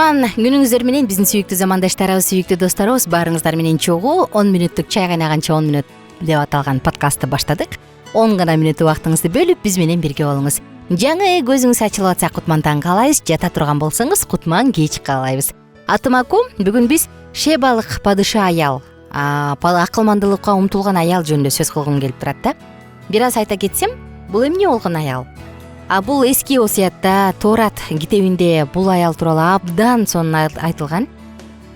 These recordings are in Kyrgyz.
Кутман күнүңүздөр менен биздин сүйүктүү замандаштарыбыз, сүйүктүү досторубуз, баарыңыздар менен чогуу 10 мүнөттүк чай кайнаганча 10 мүнөт деп аталган подкастты баштадык. 10 гана мүнөт убактыңызды бөлүп биз менен бирге болуңуз. Жаңы көзүңүз ачылып атса Кутмантан каалайбыз, жата турган болсоңуз Кутман кеч каалайбыз. Атым Аку, бүгүн биз Шебалык падыша аял, акылмандылыкка умтулган аял жөнүндө сөз кылгым келип турат да. Бир аз айта кетсем, бул эмне болгон аял? Бул эски осуятта Торат китебинде бул аял тууралуу абдан сонун айтылган.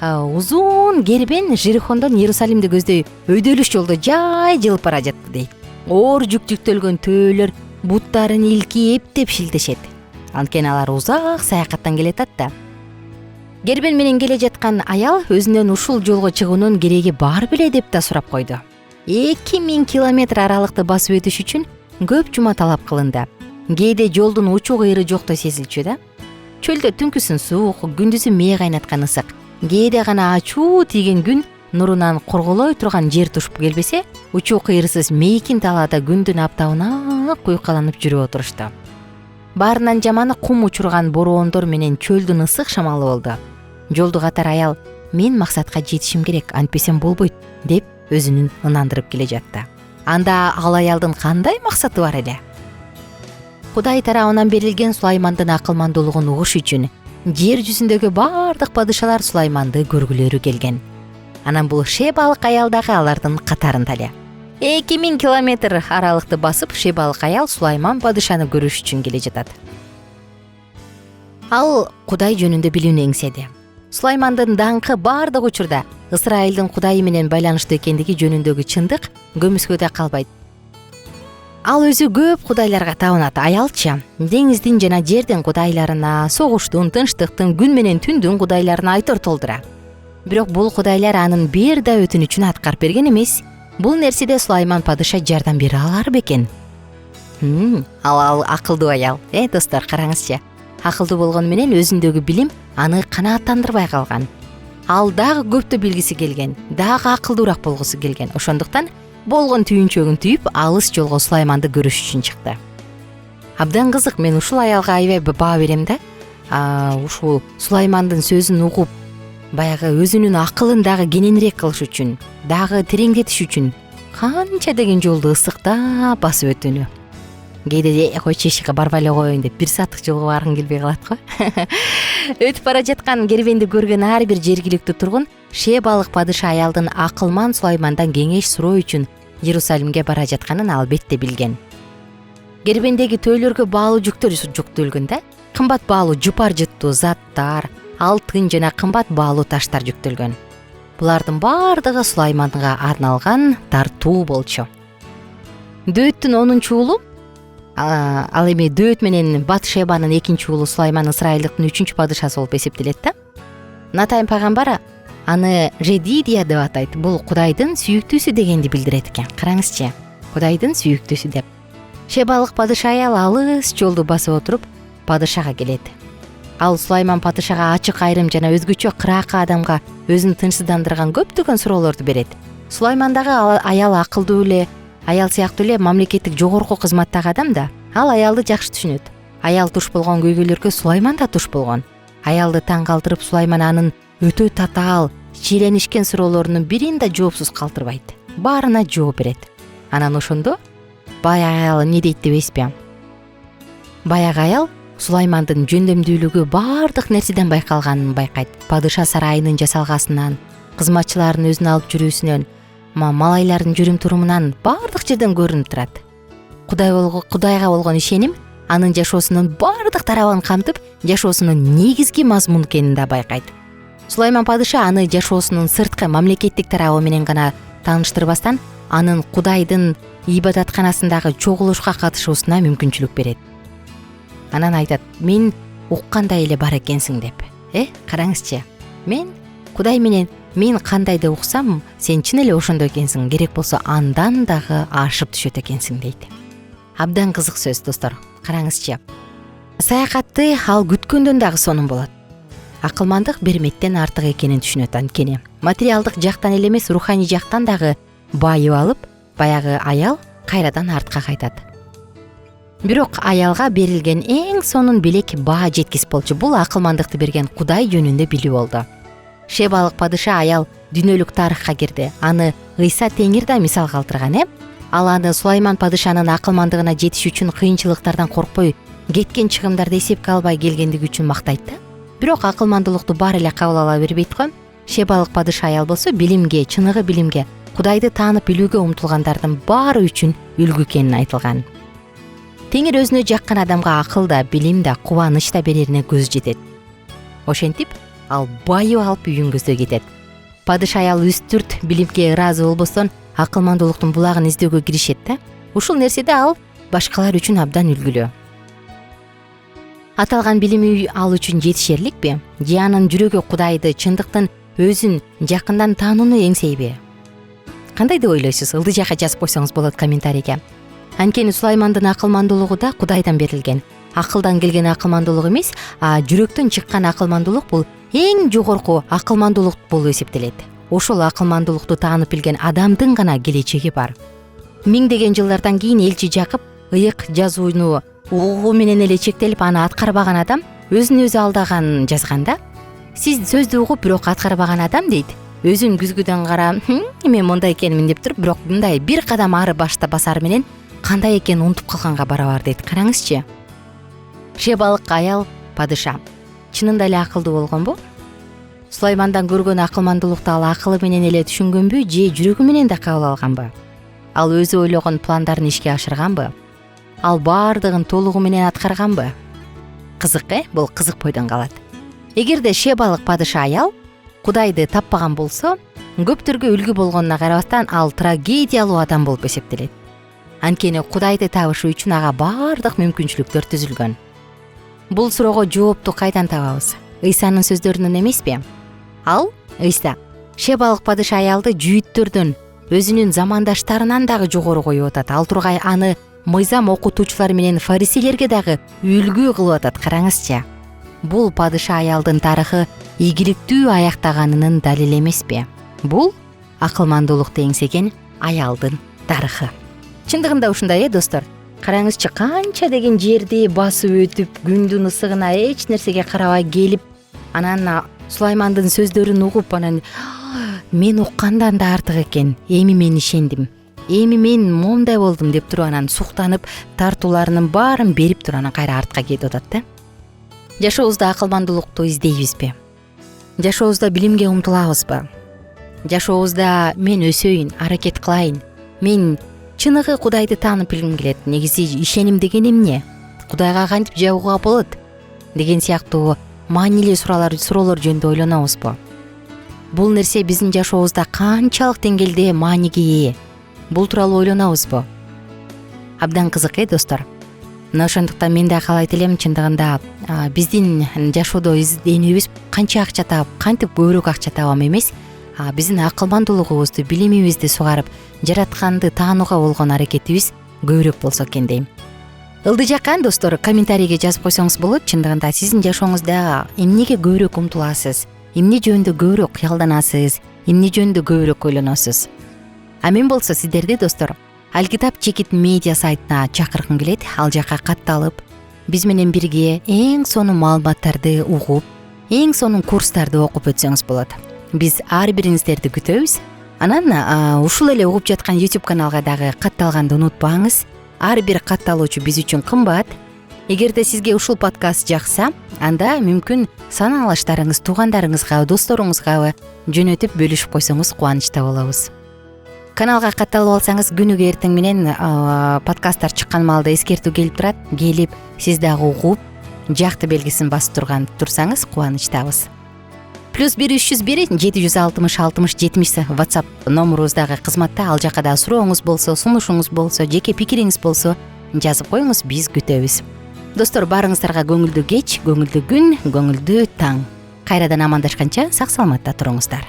Узун кербен Жерихондон Иерусалимди көздөй өйдөлүш жолдо жай жылып бара жатты дейт. Оор жүк жүктөлгөн төөлөр буттарын илки эптеп шилтешет. Анткени алар узак саякаттан келатат да. Кербен менен келе жаткан аял өзүнөн ушул жолго чыгуунун кереги бар беле деп да сурап койду. 2000 километр аралыкты басып өтүш үчүн көп жума талап кылынды. Кээде жолдун учу кыйры жоктой сезилчү да. Чөлдө түнкүсүн суук, күндүзү мээ кайнаткан ысык, кээде гана ачуу тийген күн нурунан корголой турган жер тушуп келбесе, учу кыйрысыз мейкин талаада күндүн аптабына куйкаланып жүрүп отурушту. Баарынан жаманы кум учурган бороондор менен чөлдүн ысык шамалы болду. Жолду катар аял мен максатка жетишим керек, антпесем болбойт деп өзүнүн ынандырып келе жатты. Анда ал аялдын кандай максаты бар эле? Кудай тарабынан берилген Сулаймандын акылмандуулугун угуш үчүн жер жүзүндөгү бардык падышалар Сулайманды көргүлөрү келген. Анан бул Шебалык аял дагы алардын катарында эле. 2000 километр аралыкты басып Шебалык аял Сулайман падышаны көрүш үчүн келе жатат. Ал Кудай жөнүндө билүүнү эңседи. Сулаймандын даңкы бардык учурда Ысрайылдын Кудайы менен байланыштуу экендиги жөнүндөгү чындык көмүскөдө калбайт. Ал өзү көп кудайларга табынат. Аялчы деңиздин жана жердин кудайларына, согуштун, тынчтыктын, күн менен түндүн кудайларына айтор толтура. Бирок бул кудайлар анын бир да өтүнүчүн аткарып берген эмес. Бул нерседе Сулайман падыша жардам бере алар бекен? Ал акылдуу аял. Достор, караңызчы. Акылдуу болгону менен өзүндөгү билим аны канааттандырбай калган. Ал дагы көптү билгиси келген, дагы акылдуураак болгусу келген. Ошондуктан болгон түйүнчөгүн түйүп, алыс жолго Сулайманды көрүш үчүн чыкты. Абдан кызык, мен ушул аялга аябай баа берем да. Ушул Сулаймандын сөзүн угуп, баягы өзүнүн акылын дагы кененирээк кылыш үчүн, дагы тереңдетиш үчүн канча деген жолду ысыктап басып өтүүнү. Кээде койчу ишке барбай эле коеюн деп 1 сааттык жолго баргың келбей калат го. Өтүп бара жаткан кербенди көргөн ар бир жергиликтүү тургун Шебалык падыша аялдын акылман Сулаймандан кеңеш суроо үчүн Иерусалимге бара жатканын албетте билген. Кербендеги төөлөргө баалуу жүктөр жүктөлгөн да. Кымбат баалуу жупар жыттуу заттар, алтын жана кымбат баалуу таштар жүктөлгөн. Булардын бардыгы Сулайманга арналган тартуу болчу. Дөөттүн 10-уулу, ал эми Дөөт менен Батшебанын 2 уулу Сулайман Ысрайылдыктын 3 падышасы болуп эсептелет да. Натайм пайгамбар аны Жедидия деп атайт. Бул Кудайдын сүйүктүүсү дегенди билдирет экен. Караңызчы, Кудайдын сүйүктүүсү деп. Шебалык падыша аял алыс жолду басып отуруп падышага келет. Ал Сулайман падышага ачык айрым жана өзгөчө кыраакы адамга өзүн тынчсыздандырган көптөгөн суроолорду берет. Сулайман дагы аял акылдуу эле, аял сыяктуу эле мамлекеттик жогорку кызматтагы адам да. Ал аялды жакшы түшүнөт. Аял туш болгон көйгөйлөргө Сулайман да туш болгон. Аялды таң калтырып, Сулайман анын өтө татаал, чийленишкен суроолорунун бирин да жоопсуз калтырбайт. Баарына жооп берет. Анан ошондо баягы аял эмне дейт дебейсизби? Баягы аял Сулаймандын жөндөмдүүлүгү бардык нерседен байкалганын байкайт. Падыша сарайынын жасалгасынан, кызматчылардын өзүн алып жүрүүсүнөн, малайлардын жүрүм турумунан бардык жерден көрүнүп турат. Кудайга болгон ишеним анын жашоосунун бардык тарабын камтып, жашоосунун негизги мазмун экенин да байкайт. Сулайман падыша аны жашоосунун сырткы мамлекеттик тарабы менен гана тааныштырбастан, анын Кудайдын ибадатканасындагы чогулушка катышуусуна мүмкүнчүлүк берет. Анан айтат: "Мен уккандай эле бар экенсиң" деп. Караңызчы. Кудай менен мен кандайды уксам, сен чын эле ошондой экенсиң, керек болсо андан дагы ашып түшөт экенсиң дейт. Абдан кызык сөз, достор. Караңызчы. Саякатты ал күткөндөн дагы сонун болот. Акылмандык берметтен артык экенин түшүнөт. Анткени материалдык жактан эле эмес, руханий жактан дагы байып алып, баягы аял кайрадан артка кайтат. бирок аялга берилген эң сонун белек баа жеткис болчу. Бул акылмандыкты берген Кудай жөнүндө билүү болду. Шебалык падыша аял дүйнөлүк тарыхка кирди. Аны Ыйса Теңир да мисал калтырган. Ал аны Сулайман падышанын акылмандыгына жетиш үчүн кыйынчылыктардан коркпой, кеткен чыгымдарды эсепке албай келгендиги үчүн мактайт да. Бирок акылмандуулукту баары эле кабыл ала бербейт го. Шебалык падыша аял болсо билимге, чыныгы билимге, Кудайды таанып билүүгө умтулгандардын баары үчүн үлгү экени айтылган. Теңир өзүнө жаккан адамга акыл да, билим да, кубаныч да берерине көз жетет. Ошентип, ал байып алып үйүнгөздөй кетет. Падыша аял үстүрт билимге ыраазы болбостон акылмандуулуктун булагын издөөгө киришет да. Ушул нерседе ал башкалар үчүн абдан үлгүлүү. Аталган билим ал үчүн жетишерликпи? Же анын жүрөгү Кудайды, чындыктын өзүн жакындан таанууну эңсейби? Кандай деп ойлойсуз? Ылдый жакка жазып койсоңуз болот комментарийге. Анткени Сулаймандын акылмандуулугу да Кудайдан берилген. Акылдан келген акылмандуулук эмес, жүрөктөн чыккан акылмандуулук бул эң жогорку акылмандуулук болуп эсептелет. Ошол акылмандуулукту таанып билген адамдын гана келечеги бар. Миңдеген жылдардан кийин элчи Жакып ыйык жазууну угуу менен эле чектелип, аны аткарбаган адам өзүн өзү алдаган жазганда. Сиз сөздү угуп, бирок аткарбаган адам дейт. Өзүн күзгүдөн карап, мен мындай экенмин деп туруп, бирок мындай бир кадам ары башта басар менен кандай экенин унутуп калганга барабар дейт. Караңызчы. Шебалык аял падыша чынында эле акылдуу болгонбу? Сулаймандан көргөн акылмандуулукту ал акылы менен эле түшүнгөнбү, же жүрөгү менен да кабыл алганбы? Ал өзү ойлогон пландарын ишке ашырганбы? Ал баардыгын толугу менен аткарганбы? Кызык, бул кызык бойдон калат. Эгерде шебалык падыша аял Кудайды таппаган болсо, көптөргө үлгү болгонуна карабастан ал трагедиялуу адам болуп эсептелет. Анткени Кудайды табышы үчүн ага баардык мүмкүнчүлүктөр түзүлгөн. Бул суроого жоопту кайдан табабыз? Ыйсанын сөздөрүнөн эмеспи? Ал Ыйса шебалык падыша аялды жүйүттөрдөн, өзүнүн замандаштарынан дагы жогору коюп атат. Ал тургай аны мыйзам окутуучулар менен фарисейлерге дагы үлгү кылып атат. Караңызчы. Бул падыша аялдын тарыхы ийгиликтүү аяктаганынын далили эмеспи? Бул акылмандуулукту эңсеген аялдын тарыхы. Чындыгында ушундай, достор. Караңызчы, канча деген жерди басып өтүп, күндүн ысыгына эч нерсеге карабай келип, анан Сулаймандын сөздөрүн угуп, анан мен уккандан да артык экен. Эми мен ишендим. Эми мен момундай болдум деп туруп, анан суктанып, тартууларынын баарын берип туруп, анан кайра артка кетип атат да. Жашообузда акылмандуулукту издейбизби? Жашообузда билимге умтулабызбы? Жашообузда мен өсөйүн, аракет кылайын, мен чыныгы Кудайды таанып билгим келет, негизи ишеним деген эмне? Кудайга кантип жабууга болот? Деген сыяктуу маанилүү суроолор жөнүндө ойлонобузбу? Бул нерсе биздин жашообузда канчалык деңгээлде мааниге ээ? Бул тууралуу ойлонобузбу? Абдан кызык, достор. Мына ошондуктан мен да каалайт элем, чындыгында биздин жашоодо изденүүбүз канча акча таап, кантип көбүрөөк акча табам эмес, биздин акылмандуулугубузду, билимибизди сугарып, жаратканды таанууга болгон аракетибиз көбүрөөк болсо экен дейм. Ылдый жаккан достор, комментарийге жазып койсоңуз болот. Чындыгында сиздин жашооңузда эмнеге көбүрөөк умтуласыз, эмне жөнүндө көбүрөөк кыялданасыз, эмне жөнүндө көбүрөөк ойлоносуз? Мен болсо сиздерди, достор, Алкитап чекит медиа сайтына чакыргым келет. Ал жакка катталып, биз менен бирге эң сонун маалыматтарды угуп, эң сонун курстарды окуп өтсөңүз болот. Биз ар бириңиздерди күтөбүз. Анан ушул эле угуп жаткан YouTube каналга дагы катталганды унутпаңыз. Ар бир катталуучу биз үчүн кымбат. Эгерде сизге ушул подкаст жакса, анда мүмкүн санаалаштарыңыз, туугандарыңызга, досторуңузга жөнөтүп бөлүшүп койсоңуз кубанычта болобуз. Каналга катталып алсаңыз, күнүгө эртең менен подкасттар чыккан маалда эскертүү келип турат. Келип, сиз дагы угуп, жакты белгисин басып турсаңыз кубанычтабыз. +1 301 760 60 70 WhatsApp номерубуздагы кызматта. Ал жакка да сурооңуз болсо, сунушуңуз болсо, жеке пикириңиз болсо жазып коюңуз, биз күтөбүз. Достор, баарыңыздарга көңүлдүү кеч, көңүлдүү күн, көңүлдүү таң. Кайрадан амандашканча сак саламатта туруңуздар.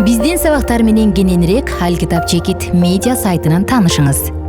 Биздин сабактар менен кененирээк Алкитап чекит медиа сайтынан таанышыңыз.